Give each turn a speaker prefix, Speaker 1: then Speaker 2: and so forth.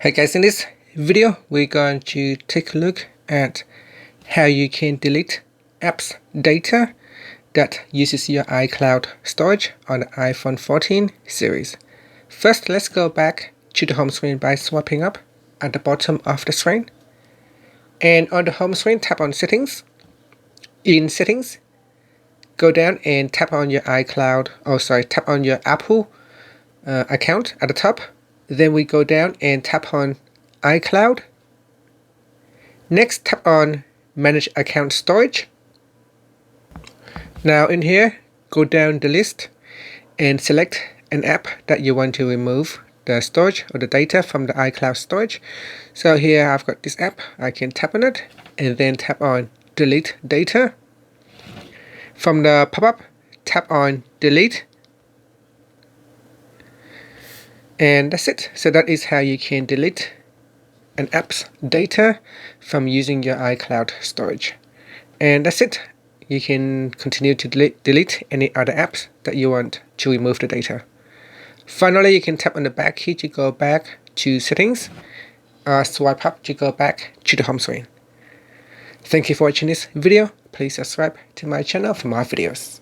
Speaker 1: Hey guys, in this video we're going to take a look at how you can delete apps data that uses your iCloud storage on the iPhone 14 series. First, let's go back to the home screen by swiping up at the bottom of the screen. And on the home screen, tap on Settings. In Settings, go down and tap on your tap on your Apple account at the top. Then we go down and tap on iCloud. Next, tap on Manage Account Storage. Now in here, go down the list and select an app that you want to remove the storage or the data from the iCloud storage. So here I've got this app. I can tap on it and then tap on Delete Data. From the pop-up, tap on Delete. And that's it. So that is how you can delete an app's data from using your iCloud storage. And that's it. You can continue to delete any other apps that you want to remove the data. Finally, you can tap on the back key to go back to Settings, swipe up to go back to the home screen. Thank you for watching this video. Please subscribe to my channel for more videos.